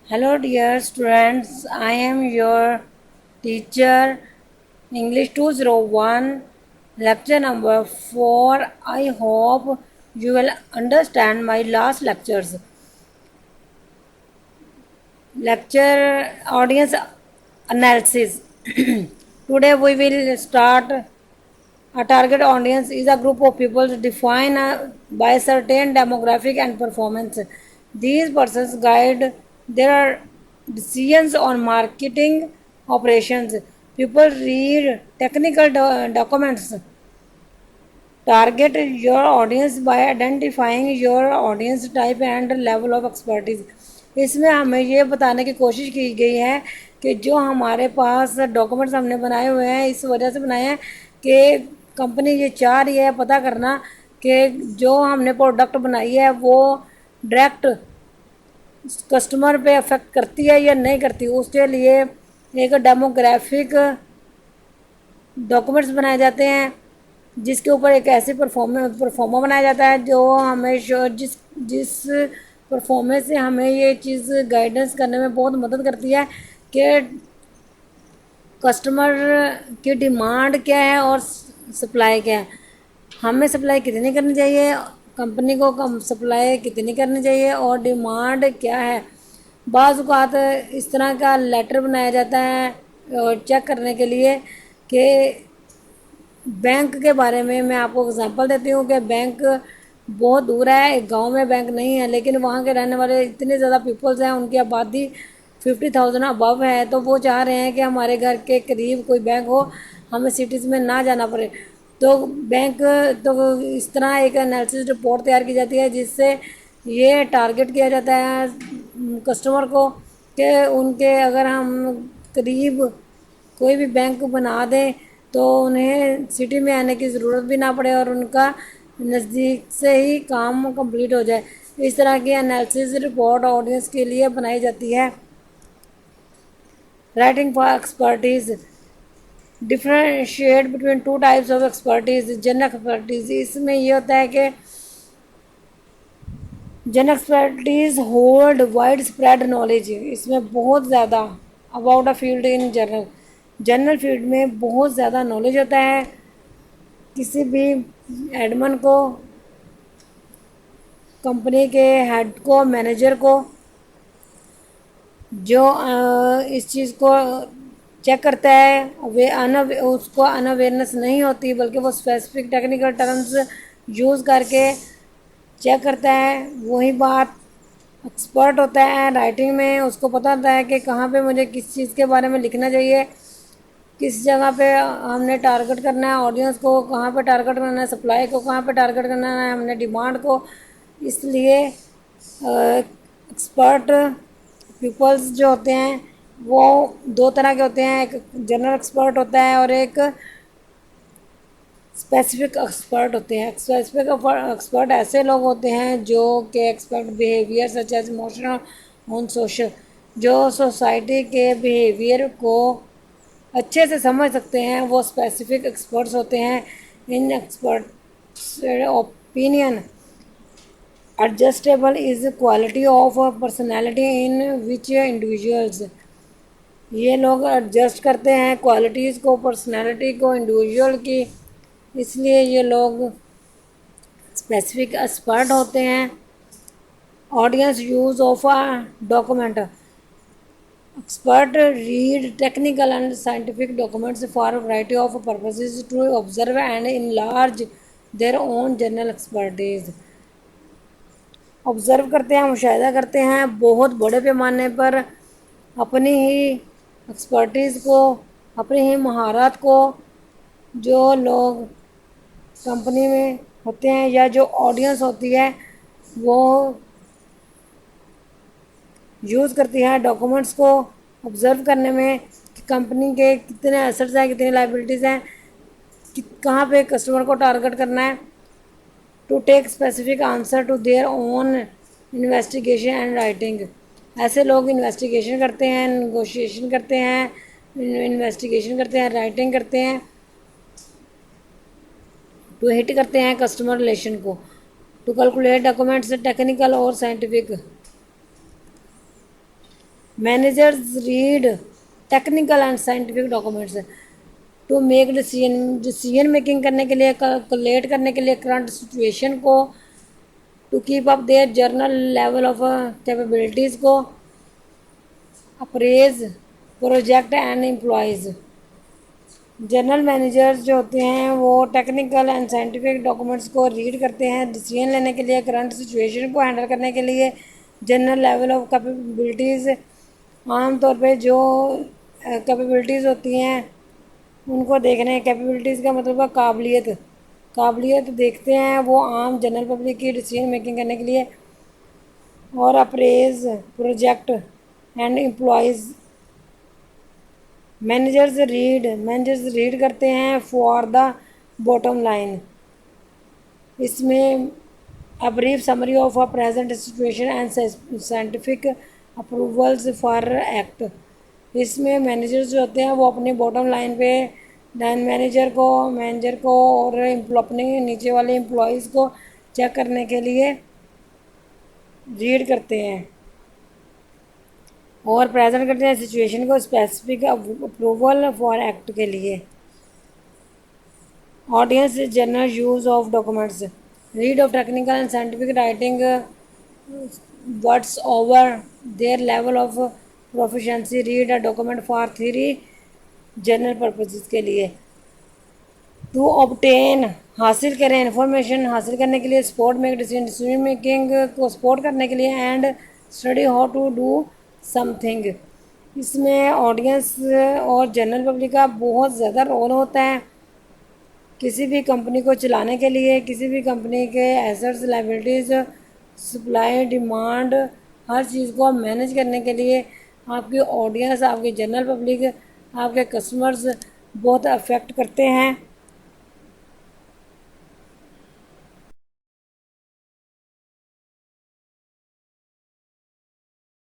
Hello, dear students. I am your teacher, English 201, lecture number 4. I hope you will understand my last lectures. Lecture audience analysis. Today we will start. A target audience is a group of people defined by certain demographic and performance. These persons guide their decisions on marketing operations. People read technical documents. Target your audience by identifying your audience type and level of expertise. इसमें हमें ये बताने की कोशिश की गई है कि जो हमारे पास डॉक्यूमेंट्स हमने बनाए हुए हैं इस वजह से बनाए हैं कि कंपनी ये चाह रही है पता करना कि जो हमने प्रोडक्ट बनाई है वो डायरेक्ट कस्टमर पे अफेक्ट करती है या नहीं करती। उसके लिए एक डेमोग्राफिक डॉक्यूमेंट्स बनाए जाते हैं जिसके ऊपर एक ऐसे परफॉर्मा बनाया जाता है जो हमें जिस परफॉर्मेंस से हमें ये चीज़ गाइडेंस करने में बहुत मदद करती है कि कस्टमर की डिमांड क्या है और सप्लाई क्या है। हमें सप्लाई कितनी करनी चाहिए, कंपनी को कम सप्लाई कितनी करनी चाहिए और डिमांड क्या है। बाज़ औक़ात इस तरह का लेटर बनाया जाता है चेक करने के लिए कि बैंक के बारे में मैं आपको एग्जांपल देती हूँ कि बैंक बहुत दूर है, एक गांव में बैंक नहीं है, लेकिन वहाँ के रहने वाले इतने ज़्यादा पीपल्स हैं, उनकी आबादी 50,000 अबव है, तो वो चाह रहे हैं कि हमारे घर के करीब कोई बैंक हो, हमें सिटीज़ में ना जाना पड़े। तो बैंक तो इस तरह एक एनालिसिस रिपोर्ट तैयार की जाती है जिससे ये टारगेट किया जाता है कस्टमर को कि उनके अगर हम करीब कोई भी बैंक बना दें तो उन्हें सिटी में आने की ज़रूरत भी ना पड़े और उनका नज़दीक से ही काम कंप्लीट हो जाए। इस तरह की एनालिसिस रिपोर्ट ऑडियंस के लिए बनाई जाती है। Writing for expertise differentiate between two types of expertise. General expertise इसमें ये होता है कि general expertise hold wide spread knowledge, इसमें बहुत ज़्यादा about a field in general field में बहुत ज़्यादा नॉलेज होता है। किसी भी एडमन को, कंपनी के हेड को, मैनेजर को जो इस चीज़ को चेक करता है उसको अनअवेयरनेस नहीं होती, बल्कि वो स्पेसिफिक टेक्निकल टर्म्स यूज़ करके चेक करता है। वही बात एक्सपर्ट होता है राइटिंग में, उसको पता होता है कि कहाँ पे मुझे किस चीज़ के बारे में लिखना चाहिए, किस जगह पे हमने टारगेट करना है ऑडियंस को, कहाँ पे टारगेट करना है सप्लाई को, कहाँ पे टारगेट करना है हमने डिमांड को। इसलिए एक्सपर्ट पीपल्स जो होते हैं वो दो तरह के होते हैं, एक जनरल एक्सपर्ट होता है और एक स्पेसिफिक एक्सपर्ट होते हैं। स्पेसिफिक एक्सपर्ट ऐसे लोग होते हैं जो कि expert behaviour such as emotional on social, जो सोसाइटी के बिहेवियर को अच्छे से समझ सकते हैं, वो स्पेसिफिक एक्सपर्ट्स होते हैं। In experts opinion adjustable is quality of personality in which individuals, ये लोग एडजस्ट करते हैं क्वालिटीज़ को, पर्सनैलिटी को इंडिविजुअल की, इसलिए ये लोग स्पेसिफिक एक्सपर्ट होते हैं। Audience use of a document, expert read technical and scientific documents for a variety of purposes to observe and enlarge their own general expertise. Observe करते हैं, मुशाहिदा करते हैं बहुत बड़े पैमाने पर अपनी ही एक्सपर्टीज़ को, अपनी ही महारत को जो लोग कंपनी में होते हैं या जो ऑडियंस होती है वो यूज़ करती है डॉक्यूमेंट्स को ऑब्ज़र्व करने में कि कंपनी के कितने एसेट्स हैं, कितनी लाइबिलिटीज़ हैं, कहाँ पे कस्टमर को टारगेट करना है। To take specific answer to their own investigation and writing, ऐसे लोग इन्वेस्टिगेशन करते हैं, नेगोशिएशन करते हैं, इन्वेस्टिगेशन करते हैं, राइटिंग करते हैं, टू हिट करते हैं कस्टमर रिलेशन को, टू कैलकुलेट डॉक्यूमेंट्स टेक्निकल और scientific. Managers read technical and scientific documents to make decision making करने के लिए, कैलकुलेट करने के लिए करंट सिचुएशन को, to keep up their journal level of capabilities को, appraise project and employees. General managers जो होते हैं वो टेक्निकल एंड साइंटिफिक डॉक्यूमेंट्स को रीड करते हैं डिसीजन लेने के लिए, करंट सिचुएशन को हैंडल करने के लिए, जनरल लेवल ऑफ कैपेबिलिटीज़, आमतौर पे जो कैपेबिलिटीज़ होती हैं उनको देखने, कैपेबिलिटीज़ का मतलब है काबिलियत देखते हैं वो आम जनरल पब्लिक की डिसीजन मेकिंग करने के लिए, और apprise project and employees. Managers read करते हैं फॉर द बॉटम लाइन, इसमें a brief summary of a present situation and scientific approvals for act. इसमें मैनेजर्स जो होते हैं वो अपने बॉटम लाइन पे मैनेजर को और अपने नीचे वाले एम्प्लॉयज़ को चेक करने के लिए रीड करते हैं और प्रेजेंट करते हैं सिचुएशन को स्पेसिफिक अप्रूवल फॉर एक्ट के लिए। Audience general use of documents, read of technical and scientific writing words over their level of proficiency, read a document for theory general purposes के लिए। टू ऑब्टेन हासिल करें, information हासिल करने के लिए, सपोर्ट मेक डिसीजन मेकिंग को support करने के लिए, and study how to do something. इसमें ऑडियंस और जनरल पब्लिक का बहुत ज़्यादा रोल होता है किसी भी कंपनी को चलाने के लिए, किसी भी कंपनी के एसेट्स, लायबिलिटीज़, सप्लाई, डिमांड, हर चीज़ को मैनेज करने के लिए आपकी ऑडियंस, आपकी जनरल पब्लिक, आपके कस्टमर्स बहुत अफेक्ट करते हैं।